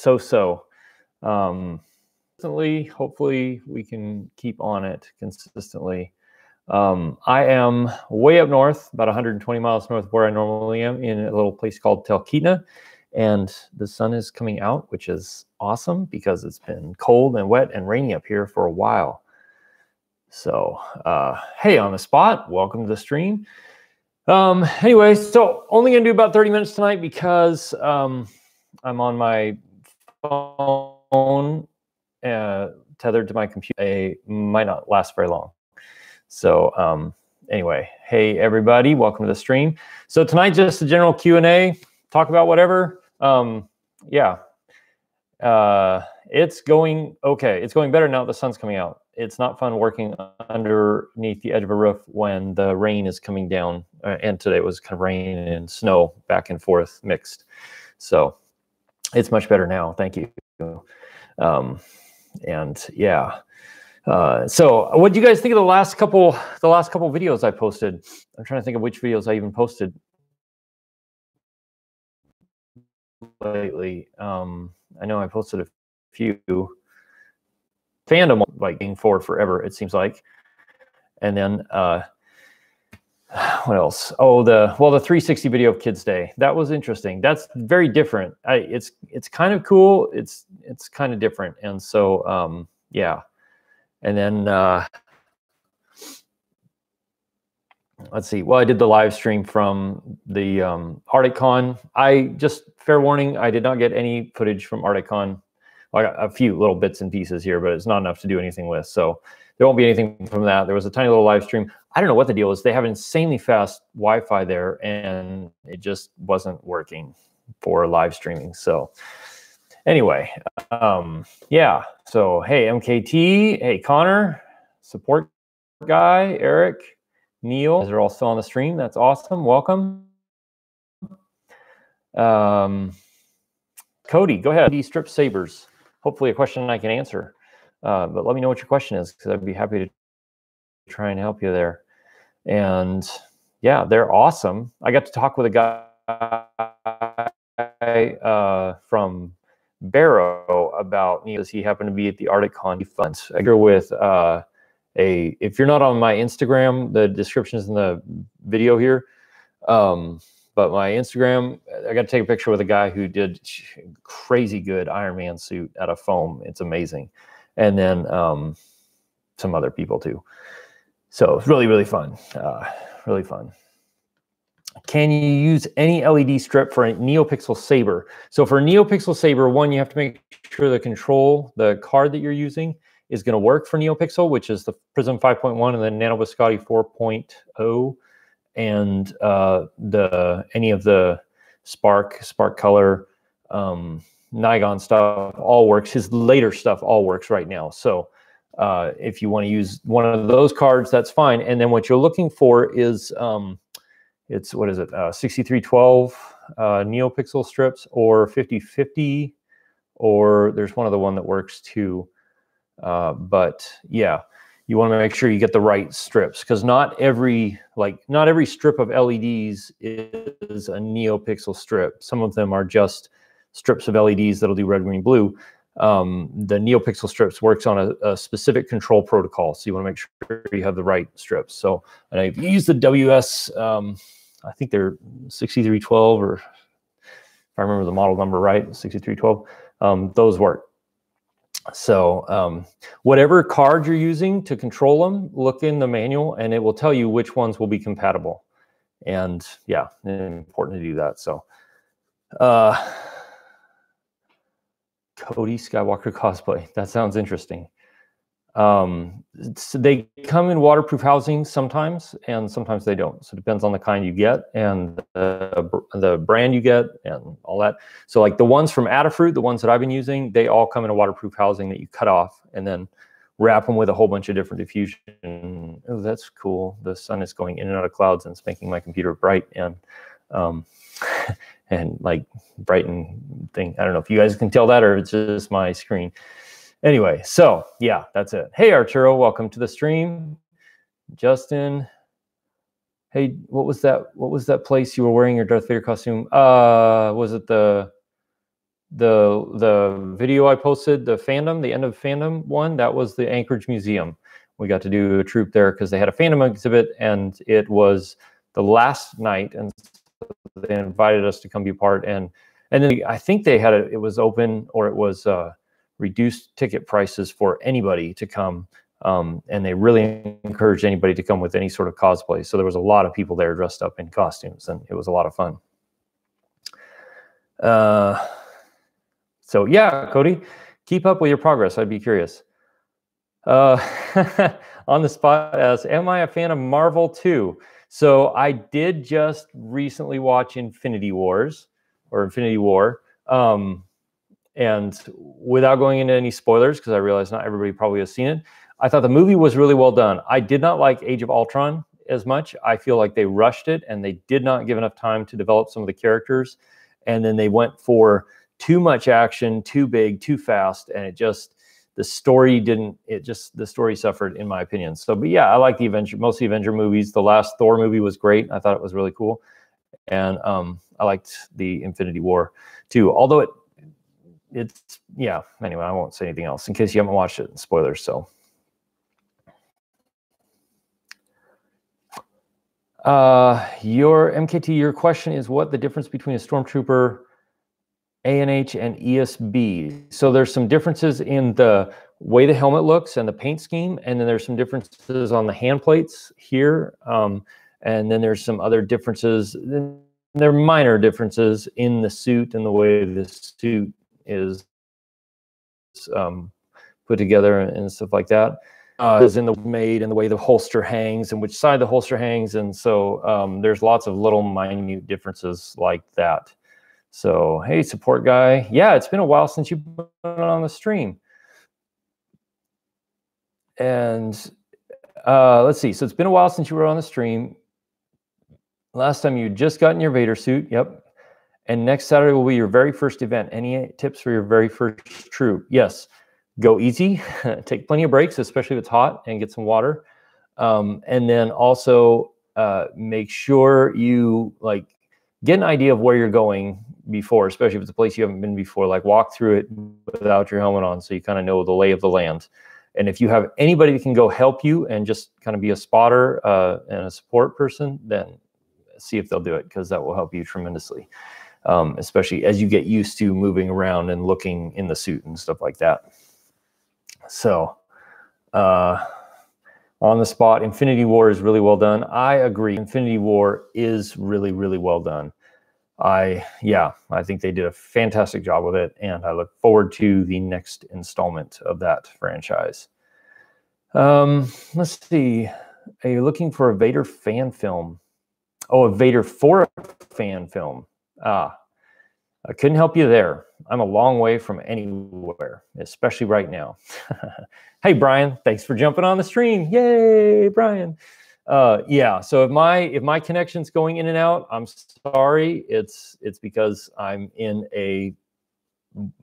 so-so. Hopefully we can keep on it consistently. I am way up north, about 120 miles north of where I normally am, in a little place called Talkeetna, and the sun is coming out, which is awesome because it's been cold and wet and rainy up here for a while. So, hey, on the spot, welcome to the stream. Anyway, so only gonna do about 30 minutes tonight because I'm on my phone tethered to my computer. It might not last very long. So anyway, hey everybody, welcome to the stream. So tonight, just a general Q&A, talk about whatever. Yeah, it's going okay. It's going better now that the sun's coming out. It's not fun working underneath the edge of a roof when the rain is coming down. And today it was kind of rain and snow back and forth mixed. So it's much better now. Thank you. And yeah. So what do you guys think of the last couple videos I posted? I'm trying to think of which videos I even posted lately. I know I posted a few. Fandom, like being forward forever, it seems like. And then what else? Oh, the 360 video of Kids Day. That was interesting. That's very different. It's kind of cool. It's kind of different. And so yeah. And then let's see. Well, I did the live stream from the ArcticCon. Fair warning, I did not get any footage from ArcticCon. I got a few little bits and pieces here, but it's not enough to do anything with. So there won't be anything from that. There was a tiny little live stream. I don't know what the deal is. They have insanely fast Wi-Fi there, and it just wasn't working for live streaming. So anyway, yeah. So hey, MKT, hey Connor, support guy, Eric, Neil, they're all still on the stream. That's awesome. Welcome. Cody, go ahead. Strip sabers. Hopefully a question I can answer. But let me know what your question is, because I'd be happy to try and help you there. And yeah, they're awesome. I got to talk with a guy from Barrow about, does he happen to be at the ArcticCon funds? I go with if you're not on my Instagram, the description is in the video here. But my Instagram, I got to take a picture with a guy who did crazy good Iron Man suit out of foam. It's amazing. And then some other people too. So it's really, really fun. Really fun. Can you use any LED strip for a Neopixel saber? So for a Neopixel saber, one, you have to make sure the card that you're using is going to work for Neopixel, which is the Prism 5.1 and the Nano Biscotti 4.0. And any of the Spark Color, Nigon stuff all works. His later stuff all works right now. So if you want to use one of those cards, that's fine. And then what you're looking for is it's 6312 Neopixel strips, or 5050, or there's one other one that works too. But yeah. You want to make sure you get the right strips, because not every strip of LEDs is a Neopixel strip. Some of them are just strips of LEDs that'll do red, green, blue. The Neopixel strips works on a specific control protocol, so you want to make sure you have the right strips. So, and I've used the WS, I think they're 6312, or if I remember the model number right, 6312. Those work. So whatever card you're using to control them, look in the manual and it will tell you which ones will be compatible. And yeah, important to do that. So Cody Skywalker cosplay. That sounds interesting. So they come in waterproof housing sometimes, and sometimes they don't. So it depends on the kind you get and the brand you get and all that. So like the ones from Adafruit, the ones that I've been using, they all come in a waterproof housing that you cut off and then wrap them with a whole bunch of different diffusion. Oh, that's cool. The sun is going in and out of clouds and it's making my computer bright and and like brighten thing. I don't know if you guys can tell that or it's just my screen. Anyway, so yeah, that's it. Hey Arturo, welcome to the stream. Justin, hey, what was that place you were wearing your Darth Vader costume? Was it the the video I posted, the fandom, the end of fandom one, that was the Anchorage Museum. We got to do a troop there because they had a fandom exhibit, and it was the last night, and they invited us to come be part. And then I think they had it was open, or it was reduced ticket prices for anybody to come. And they really encouraged anybody to come with any sort of cosplay. So there was a lot of people there dressed up in costumes, and it was a lot of fun. So yeah, Cody, keep up with your progress. I'd be curious. On the spot as, am I a fan of Marvel too? So I did just recently watch Infinity War. And without going into any spoilers, because I realize not everybody probably has seen it, I thought the movie was really well done. I did not like Age of Ultron as much. I feel like they rushed it, and they did not give enough time to develop some of the characters. And then they went for too much action, too big, too fast, and the story suffered, in my opinion. So, but yeah, I like most of the Avenger movies. The last Thor movie was great. I thought it was really cool. And I liked the Infinity War too, although it's yeah, anyway, I won't say anything else in case you haven't watched it. Spoilers. So your MKT, your question is what the difference between a Stormtrooper ANH and ESB. So there's some differences in the way the helmet looks and the paint scheme, and then there's some differences on the hand plates here, and then there's some other differences. They're minor differences in the suit and the way the suit is put together and stuff like that. Is in the made and the way the holster hangs and which side the holster hangs, and so there's lots of little minute differences like that. So, hey, support guy. Yeah, it's been a while since you've been on the stream. And let's see. So it's been a while since you were on the stream. Last time you just got in your Vader suit. Yep. And next Saturday will be your very first event. Any tips for your very first troop? Yes. Go easy. Take plenty of breaks, especially if it's hot, and get some water. And then also make sure you get an idea of where you're going before, especially if it's a place you haven't been before. Like walk through it without your helmet on, so you kind of know the lay of the land. And if you have anybody that can go help you and just kind of be a spotter and a support person, then see if they'll do it, because that will help you tremendously, especially as you get used to moving around and looking in the suit and stuff like that. So on the spot, Infinity War is really well done. I agree. Infinity War is really, really well done. I think they did a fantastic job with it, and I look forward to the next installment of that franchise. Let's see. Are you looking for a Vader fan film? Oh, a Vader for a fan film. I couldn't help you there. I'm a long way from anywhere, especially right now. Hey, Brian, thanks for jumping on the stream. Yay, Brian. Yeah, so if my connection's going in and out, I'm sorry. It's because I'm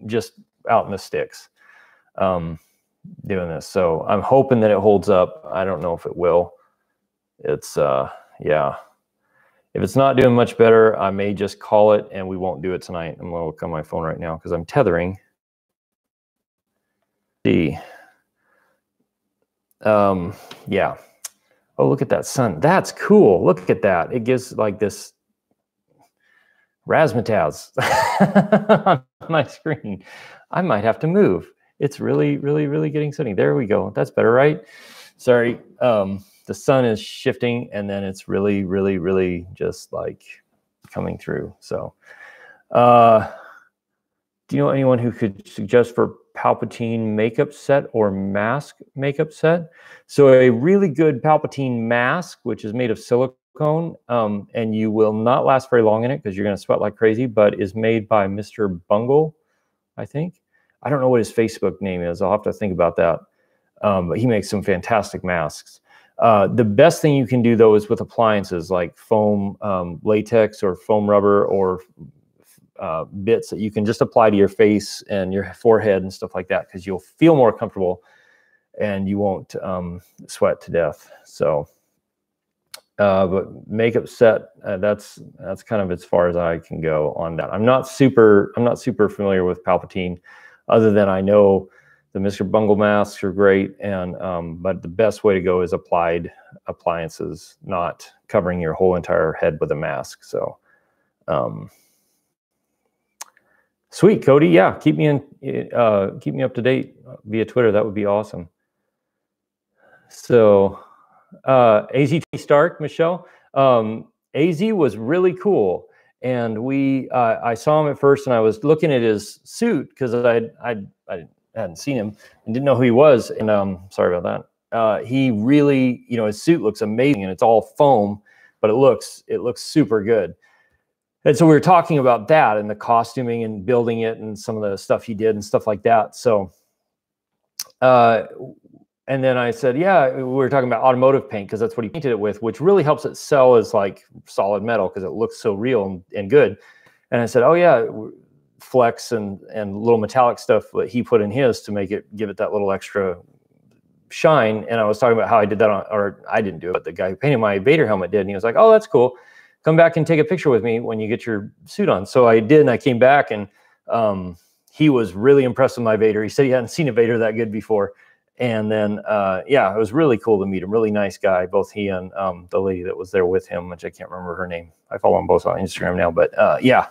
just out in the sticks doing this. So I'm hoping that it holds up. I don't know if it will. It's yeah. If it's not doing much better, I may just call it and we won't do it tonight. I'm gonna look on my phone right now because I'm tethering. See. Yeah. Oh, look at that sun. That's cool. Look at that. It gives like this razzmatazz on my screen. I might have to move. It's really, really, really getting sunny. There we go. That's better, right? Sorry. The sun is shifting, and then it's really, really, really just like coming through. So, do you know anyone who could suggest for Palpatine makeup set or mask makeup set? So a really good Palpatine mask, which is made of silicone, and you will not last very long in it because you're going to sweat like crazy, but is made by Mr. Bungle, I think. I don't know what his Facebook name is. I'll have to think about that. But he makes some fantastic masks. The best thing you can do, though, is with appliances like foam latex or foam rubber or bits that you can just apply to your face and your forehead and stuff like that, because you'll feel more comfortable and you won't sweat to death. So But makeup set, that's kind of as far as I can go on that. I'm not super familiar with Palpatine, other than I know the Mr. Bungle masks are great, and but the best way to go is applied appliances, not covering your whole entire head with a mask. So, sweet, Cody. Yeah, keep me up to date via Twitter. That would be awesome. So, AZ Stark, Michelle. AZ was really cool, and I saw him at first, and I was looking at his suit because I hadn't seen him and didn't know who he was, and sorry about that. He really, his suit looks amazing, and it's all foam, but it looks super good. And so we were talking about that and the costuming and building it and some of the stuff he did and stuff like that. So, and then I said, yeah, we were talking about automotive paint because that's what he painted it with, which really helps it sell as like solid metal because it looks so real and good. And I said, oh yeah, flex and little metallic stuff that he put in his to give it that little extra shine. And I was talking about how I did that or I didn't do it, but the guy who painted my Vader helmet did. And he was like, oh, that's cool. Come back and take a picture with me when you get your suit on. So I did, and I came back, and he was really impressed with my Vader. He said he hadn't seen a Vader that good before. And then, yeah, it was really cool to meet him. Really nice guy, both he and the lady that was there with him, which I can't remember her name. I follow them both on Instagram now, but yeah.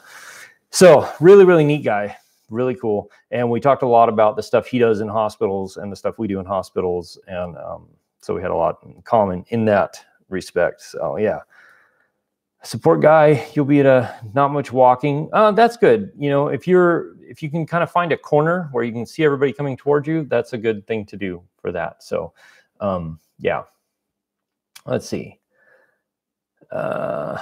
So really, really neat guy, really cool. And we talked a lot about the stuff he does in hospitals and the stuff we do in hospitals. And so we had a lot in common in that respect. So yeah. Support guy, you'll be at not much walking. That's good. If you can kind of find a corner where you can see everybody coming towards you, that's a good thing to do for that. So, yeah. Let's see. On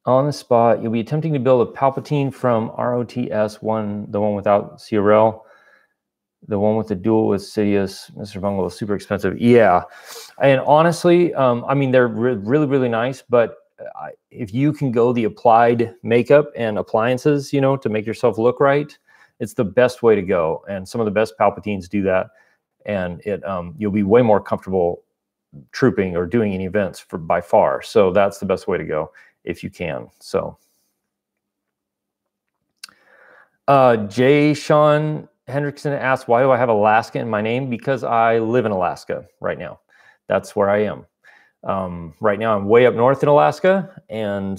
the spot, you'll be attempting to build a Palpatine from ROTS one, the one without CRL. The one with the duel with Sidious, Mr. Bungle is super expensive. Yeah. And honestly, I mean, they're really, really nice. But if you can go the applied makeup and appliances, to make yourself look right, it's the best way to go. And some of the best Palpatines do that. And you'll be way more comfortable trooping or doing any events by far. So that's the best way to go if you can. So Jay Sean Hendrickson asked, why do I have Alaska in my name? Because I live in Alaska right now. That's where I am. Right now I'm way up north in Alaska. And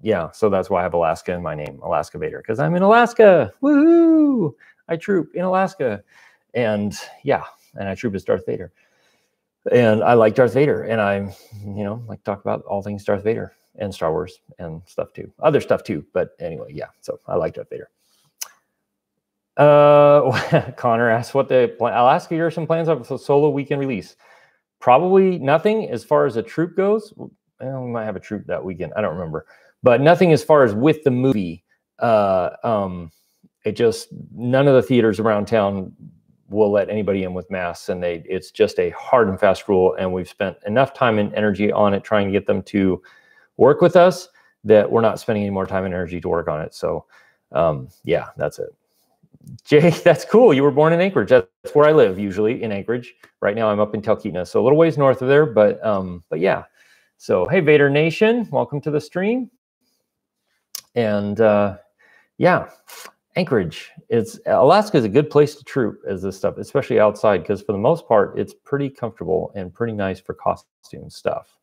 yeah, so that's why I have Alaska in my name, Alaska Vader, because I'm in Alaska. Woohoo! I troop in Alaska. And yeah, and I troop as Darth Vader. And I like Darth Vader. And I, like to talk about all things Darth Vader and Star Wars and stuff too. Other stuff too. But anyway, yeah, so I like Darth Vader. Connor asked what Alaska, here are some plans of a solo weekend release. Probably nothing as far as a troop goes. Well, we might have a troop that weekend. I don't remember, but nothing as far as with the movie. It just, none of the theaters around town will let anybody in with masks, and it's just a hard and fast rule. And we've spent enough time and energy on it trying to get them to work with us that we're not spending any more time and energy to work on it. So yeah, that's it. Jay, that's cool. You were born in Anchorage. That's where I live usually, in Anchorage. Right now I'm up in Talkeetna, so a little ways north of there, but yeah. So, hey, Vader Nation, welcome to the stream. And yeah, Anchorage. Alaska is a good place to troop as this stuff, especially outside, because for the most part, it's pretty comfortable and pretty nice for costume stuff.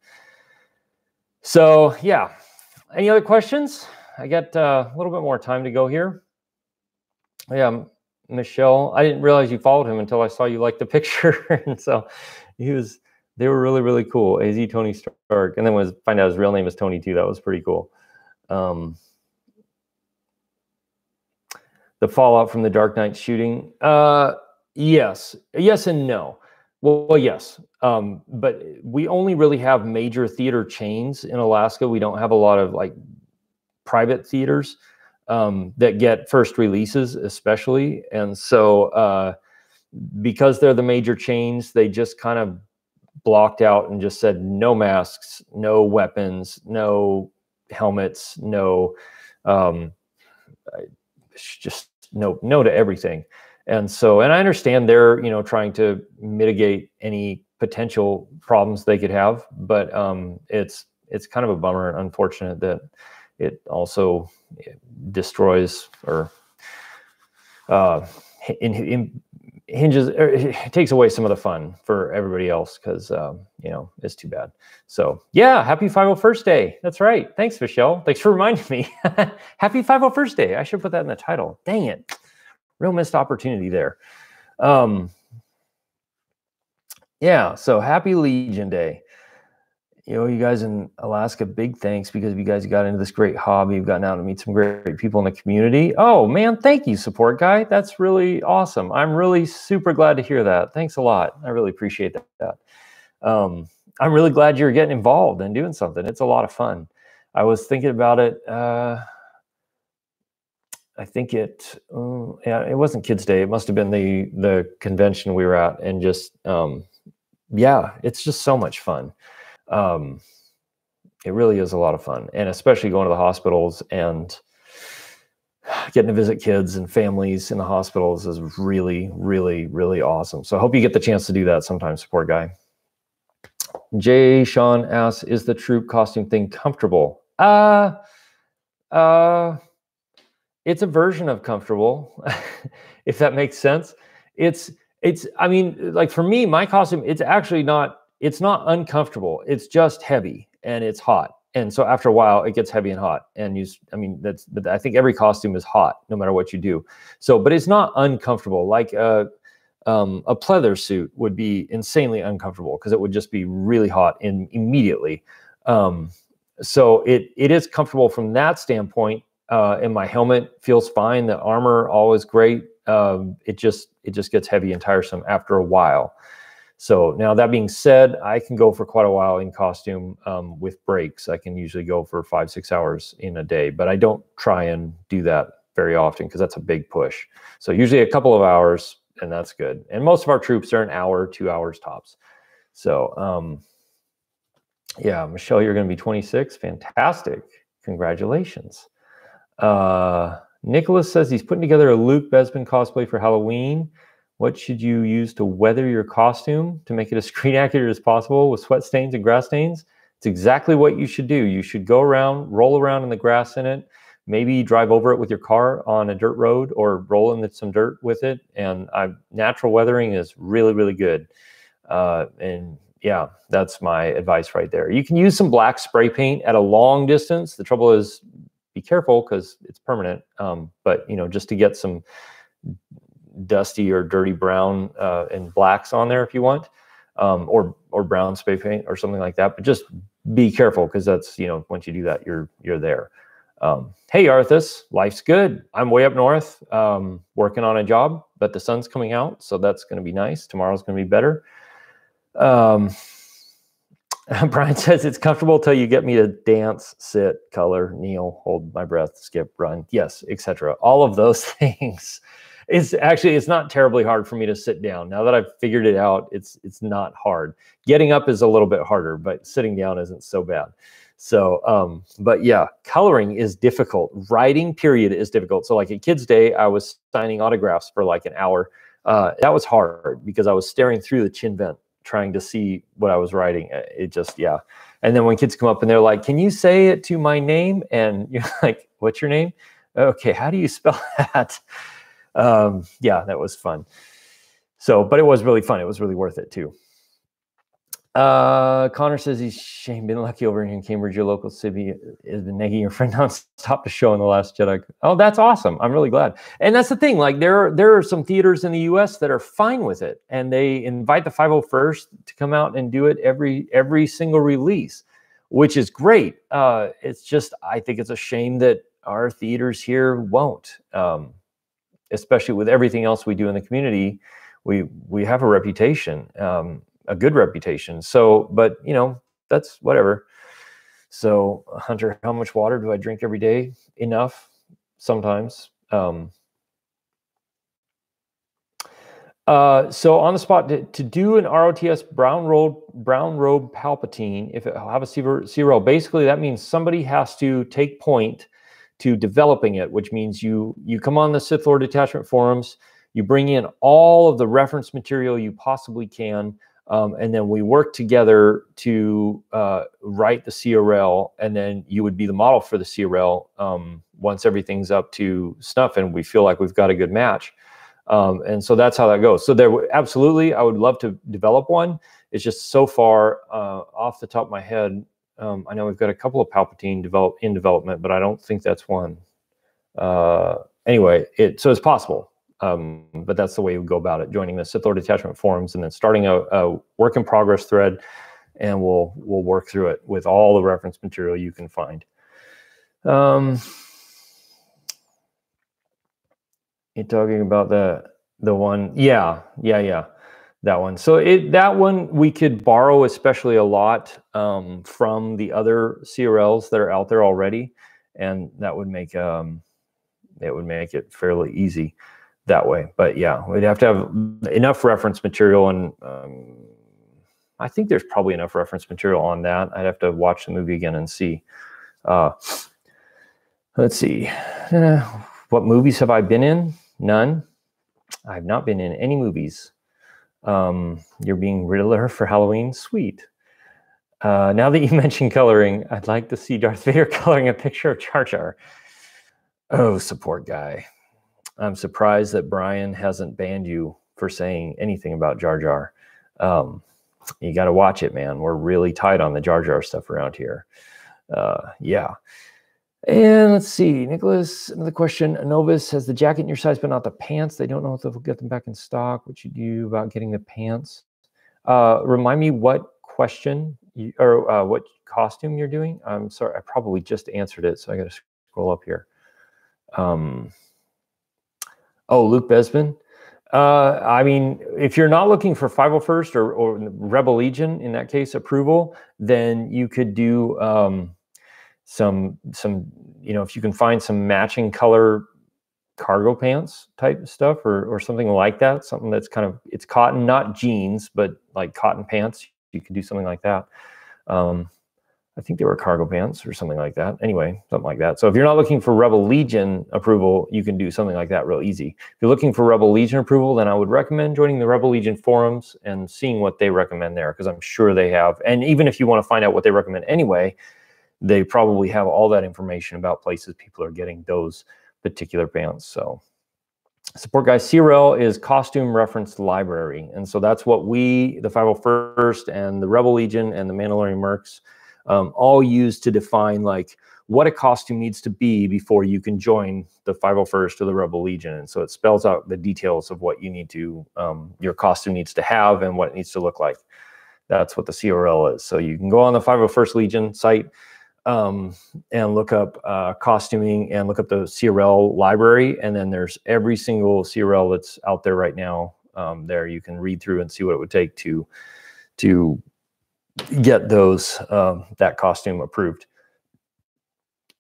So yeah, any other questions? I got a little bit more time to go here. Yeah, Michelle, I didn't realize you followed him until I saw you like the picture. And so they were really, really cool. AZ Tony Stark. And then find out his real name is Tony too. That was pretty cool. The fallout from the Dark Knight shooting. Yes and no. Well, yes. But we only really have major theater chains in Alaska. We don't have a lot of like private theaters that get first releases, especially. And so because they're the major chains, they just kind of blocked out and just said no masks, no weapons, no helmets, no just no to everything. And so, and I understand they're trying to mitigate any potential problems they could have. But it's kind of a bummer and unfortunate that it also destroys or hinges, or it takes away some of the fun for everybody else, because you know, it's too bad. So yeah, happy 501st day. That's right. Thanks, Michelle. Thanks for reminding me. Happy 501st day. I should put that in the title. Dang it. Real missed opportunity there. Yeah, so happy Legion Day. You know, you guys in Alaska, big thanks, because you guys got into this great hobby. You've gotten out to meet some great people in the community. Oh man, thank you, support guy. That's really awesome. I'm really super glad to hear that. Thanks a lot. I really appreciate that. I'm really glad you're getting involved and doing something. It's a lot of fun. I was thinking about it. I think yeah, it wasn't Kids Day. It must have been the convention we were at, and just yeah, it's just so much fun. It really is a lot of fun, and especially going to the hospitals and getting to visit kids and families in the hospitals is really, really, really awesome. So I hope you get the chance to do that sometime, support guy. Jay Sean asks, is the troop costume thing comfortable? It's a version of comfortable, if that makes sense. I mean, like for me, my costume, it's not uncomfortable. It's just heavy and it's hot. And so after a while it gets heavy and hot. And I think every costume is hot no matter what you do. So, but it's not uncomfortable. Like a pleather suit would be insanely uncomfortable, because it would just be really hot immediately. So it is comfortable from that standpoint. And my helmet feels fine. The armor, always great. It just gets heavy and tiresome after a while. So now, that being said, I can go for quite a while in costume with breaks. I can usually go for 5-6 hours in a day, but I don't try and do that very often, because that's a big push. So usually a couple of hours, and that's good. And most of our troops are an hour, 2 hours tops. So yeah, Michelle, you're going to be 26. Fantastic. Congratulations. Nicholas says he's putting together a Luke Besman cosplay for Halloween. What should you use to weather your costume to make it as screen accurate as possible with sweat stains and grass stains? It's exactly what you should do. You should go around, roll around in the grass in it, maybe drive over it with your car on a dirt road, or roll in some dirt with it. And natural weathering is really, really good. And yeah, that's my advice right there. You can use some black spray paint at a long distance. The trouble is, be careful, because it's permanent. But you know, just to get some dusty or dirty brown and blacks on there if you want, or brown spray paint or something like that. But just be careful, because that's, you know, once you do that, you're there. Hey Arthas, life's good. I'm way up north, working on a job, but the sun's coming out, so that's going to be nice. Tomorrow's going to be better. Brian says it's comfortable till you get me to dance, sit, color, kneel, hold my breath, skip, run, yes, etc. All of those things. It's not terribly hard for me to sit down. Now that I've figured it out, it's not hard. Getting up is a little bit harder, but sitting down isn't so bad. So, but yeah, coloring is difficult. Writing, period, is difficult. So like at Kids Day, I was signing autographs for like an hour. That was hard, because I was staring through the chin vent trying to see what I was writing. It just, yeah. And then when kids come up and they're like, can you say it to my name? And you're like, what's your name? Okay, how do you spell that? Yeah, that was fun. So, but it was really fun. It was really worth it too. Connor says he's been lucky over here in Cambridge. Your local city has been nagging your friend non-stop to show in The Last Jedi. Oh, that's awesome. I'm really glad. And that's the thing. Like there are some theaters in the US that are fine with it, and they invite the 501st to come out and do it every single release, which is great. It's just, I think it's a shame that our theaters here won't, especially with everything else we do in the community. We have a reputation. A good reputation. So, but you know, that's whatever. So Hunter, how much water do I drink every day? Enough sometimes. So on the spot, to do an ROTS brown robe Palpatine, if it have a C-roll, basically that means somebody has to take point to developing it, which means you come on the Sith Lord Detachment forums, you bring in all of the reference material you possibly can. And then we work together to write the CRL, and then you would be the model for the CRL once everything's up to snuff and we feel like we've got a good match. And so that's how that goes. So there, absolutely, I would love to develop one. It's just so far off the top of my head. I know we've got a couple of Palpatine in development, but I don't think that's one. Anyway, so it's possible. But that's the way you go about it, joining the Sith Lord Detachment forums and then starting a work in progress thread, and we'll work through it with all the reference material you can find. You're talking about the one, yeah, that one. So that one we could borrow especially a lot from the other CRLs that are out there already, and that would make it fairly easy that way. But yeah, we'd have to have enough reference material, and I think there's probably enough reference material on that. I'd have to watch the movie again and see. Let's see. What movies have I been in? None. I've not been in any movies. You're being Riddler for Halloween? Sweet. Now that you mentioned coloring, I'd like to see Darth Vader coloring a picture of Jar Jar. Oh, support guy. I'm surprised that Brian hasn't banned you for saying anything about Jar Jar. You got to watch it, man. We're really tight on the Jar Jar stuff around here. Yeah. And let's see, Nicholas, another question. Novice, has the jacket in your size, but not the pants? They don't know if they'll get them back in stock. What you do about getting the pants? Remind me what question or what costume you're doing. I'm sorry, I probably just answered it, so I got to scroll up here. Oh, Luke Besman. I mean, if you're not looking for 501st or Rebel Legion, in that case, approval, then you could do some, you know, if you can find some matching color cargo pants type stuff or something like that, something that's kind of, it's cotton, not jeans, but like cotton pants, you could do something like that. I think they were cargo pants or something like that. Anyway, something like that. So if you're not looking for Rebel Legion approval, you can do something like that real easy. If you're looking for Rebel Legion approval, then I would recommend joining the Rebel Legion forums and seeing what they recommend there, because I'm sure they have. And even if you want to find out what they recommend anyway, they probably have all that information about places people are getting those particular pants. So support guys, CRL is Costume Reference Library. And so that's what we, the 501st and the Rebel Legion and the Mandalorian Mercs, all use to define like what a costume needs to be before you can join the 501st or the Rebel Legion. And so it spells out the details of what you need to, your costume needs to have and what it needs to look like. That's what the CRL is. So you can go on the 501st Legion site and look up costuming and look up the CRL library. And then there's every single CRL that's out there right now. There you can read through and see what it would take to get those that costume approved.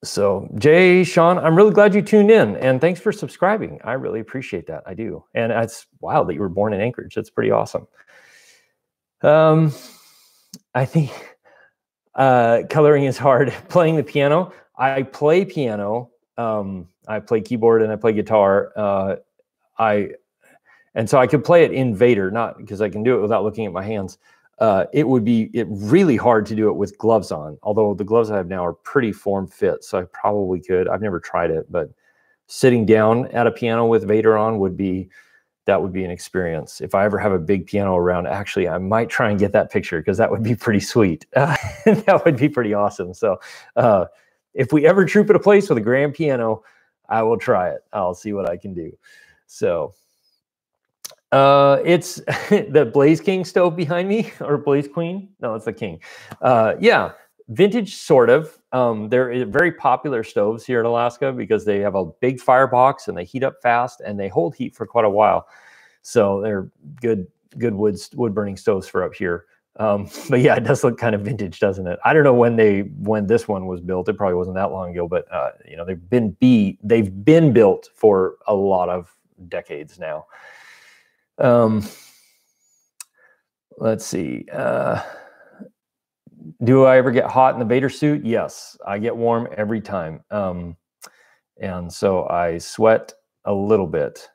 So Jay, Sean, I'm really glad you tuned in, and thanks for subscribing. I really appreciate that. I do. And it's wild that you were born in Anchorage. That's pretty awesome. I think coloring is hard. Playing the piano. I play piano. I play keyboard and I play guitar. And so I could play it in Vader, not because I can do it without looking at my hands. It would be really hard to do it with gloves on, although the gloves I have now are pretty form fit, so I probably could. I've never tried it, but sitting down at a piano with Vader on would be an experience. If I ever have a big piano around, actually, I might try and get that picture because that would be pretty sweet. That would be pretty awesome. So if we ever troop at a place with a grand piano, I will try it. I'll see what I can do. So it's the Blaze King stove behind me, or Blaze Queen. No, it's the King. Yeah, vintage sort of. They're very popular stoves here in Alaska because they have a big firebox and they heat up fast and they hold heat for quite a while. So they're good wood burning stoves for up here. But yeah, it does look kind of vintage, doesn't it? I don't know when this one was built. It probably wasn't that long ago, but you know, they've been built for a lot of decades now. Let's see. Do I ever get hot in the Vader suit? Yes, I get warm every time. And so I sweat a little bit.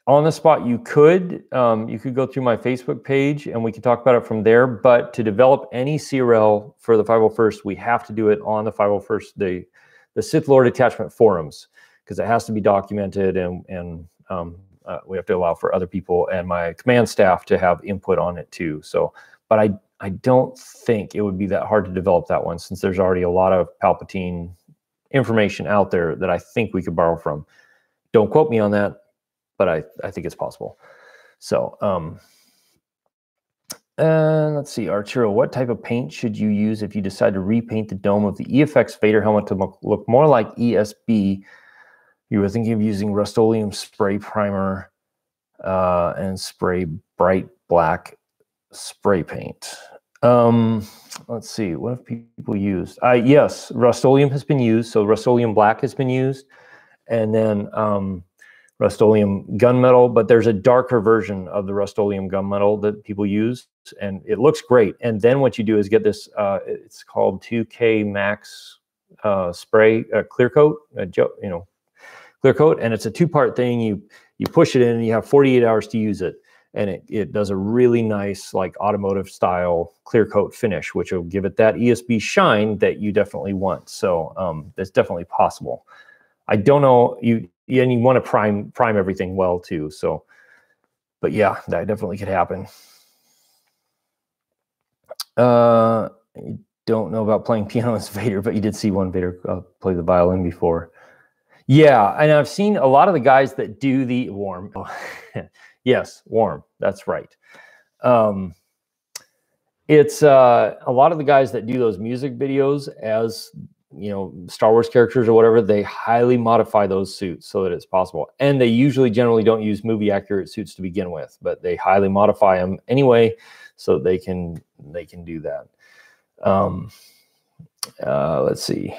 On the spot, you could go through my Facebook page and we could talk about it from there. But to develop any CRL for the 501st, we have to do it on the 501st, the Sith Lord attachment forums, because it has to be documented, and we have to allow for other people and my command staff to have input on it too. So, but I don't think it would be that hard to develop that one, since there's already a lot of Palpatine information out there that I think we could borrow from. Don't quote me on that, but I think it's possible. So, let's see, Arturo, what type of paint should you use if you decide to repaint the dome of the EFX Vader helmet to look more like ESB? You were thinking of using Rust-Oleum spray primer and spray bright black spray paint. Let's see, what have people used? Yes, Rust-Oleum has been used. So Rust-Oleum black has been used. And then Rust-Oleum gunmetal, but there's a darker version of the Rust-Oleum gunmetal that people use, and it looks great. And then what you do is get this, it's called 2K Max spray clear coat, clear coat, and it's a two-part thing. You push it in, and you have 48 hours to use it, and it does a really nice, like, automotive style clear coat finish, which will give it that ESB shine that you definitely want. So that's definitely possible. I don't know, and you want to prime everything well too. So, but yeah, that definitely could happen. You don't know about playing piano as Vader, but you did see one Vader play the violin before. Yeah, and I've seen a lot of the guys that do the warm. Yes, warm. That's right. It's a lot of the guys that do those music videos as, Star Wars characters or whatever, they highly modify those suits so that it's possible. And they usually generally don't use movie accurate suits to begin with, but they highly modify them anyway so they can do that. Let's see.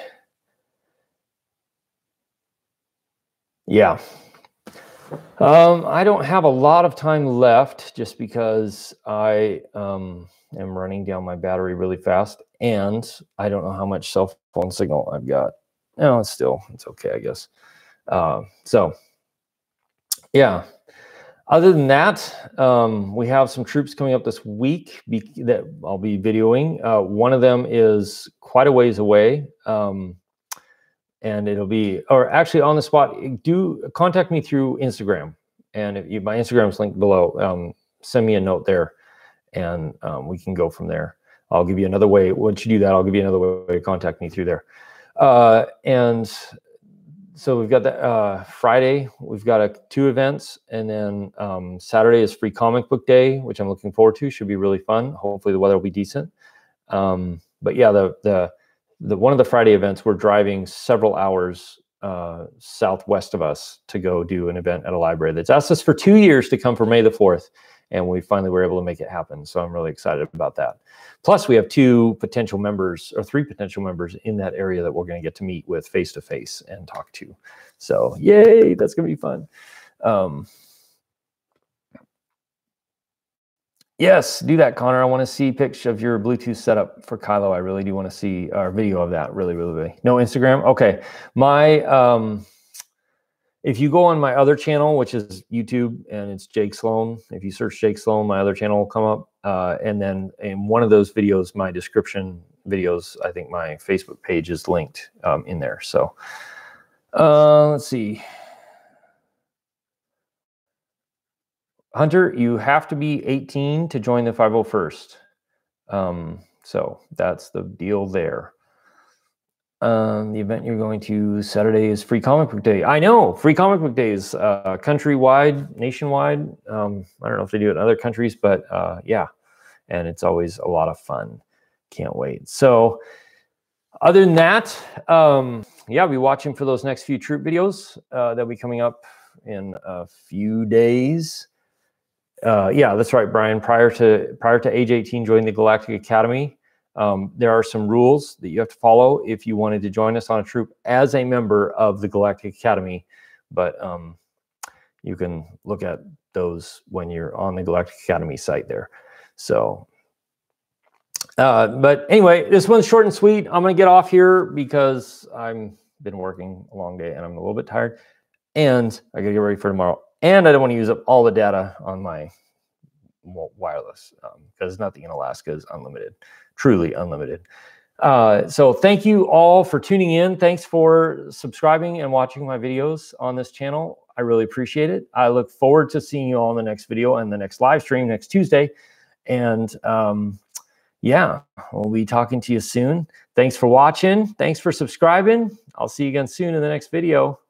Yeah. I don't have a lot of time left just because I am running down my battery really fast, and I don't know how much cell phone signal I've got. No, it's okay, I guess. So yeah, other than that, we have some troops coming up this week that I'll be videoing. One of them is quite a ways away. And it'll be, or actually on the spot, do contact me through Instagram. And if my Instagram is linked below, send me a note there, and we can go from there. I'll give you another way. Once you do that, I'll give you another way to contact me through there. And so we've got the Friday, we've got 2 events. And then Saturday is Free Comic Book Day, which I'm looking forward to. Should be really fun. Hopefully the weather will be decent. But yeah, one of the Friday events, we're driving several hours southwest of us to go do an event at a library that's asked us for 2 years to come for May the 4th. And we finally were able to make it happen. So I'm really excited about that. Plus, we have 3 potential members in that area that we're going to get to meet with face-to-face and talk to. So yay, that's going to be fun. Yes, do that, Connor. I want to see pics of your Bluetooth setup for Kylo. I really do want to see our video of that. Really, really, really. No Instagram? Okay. If you go on my other channel, which is YouTube, and it's Jake Sloan, if you search Jake Sloan, my other channel will come up. And then in one of those videos, my description videos, I think my Facebook page is linked in there. So let's see. Hunter, you have to be 18 to join the 501st. So that's the deal there. The event you're going to Saturday is Free Comic Book Day. I know, Free Comic Book Day is countrywide, nationwide. I don't know if they do it in other countries, but yeah. And it's always a lot of fun. Can't wait. So other than that, yeah, I'll be watching for those next few troop videos that'll be coming up in a few days. Yeah, that's right, Brian. Prior to age 18, joining the Galactic Academy, there are some rules that you have to follow if you wanted to join us on a troop as a member of the Galactic Academy. But you can look at those when you're on the Galactic Academy site there. So, but anyway, this one's short and sweet. I'm going to get off here because I've been working a long day and I'm a little bit tired. And I got to get ready for tomorrow. and I don't want to use up all the data on my wireless because nothing in Alaska is unlimited, truly unlimited. So thank you all for tuning in. Thanks for subscribing and watching my videos on this channel. I really appreciate it. I look forward to seeing you all in the next video and the next live stream next Tuesday. And yeah, we'll be talking to you soon. Thanks for watching. Thanks for subscribing. I'll see you again soon in the next video.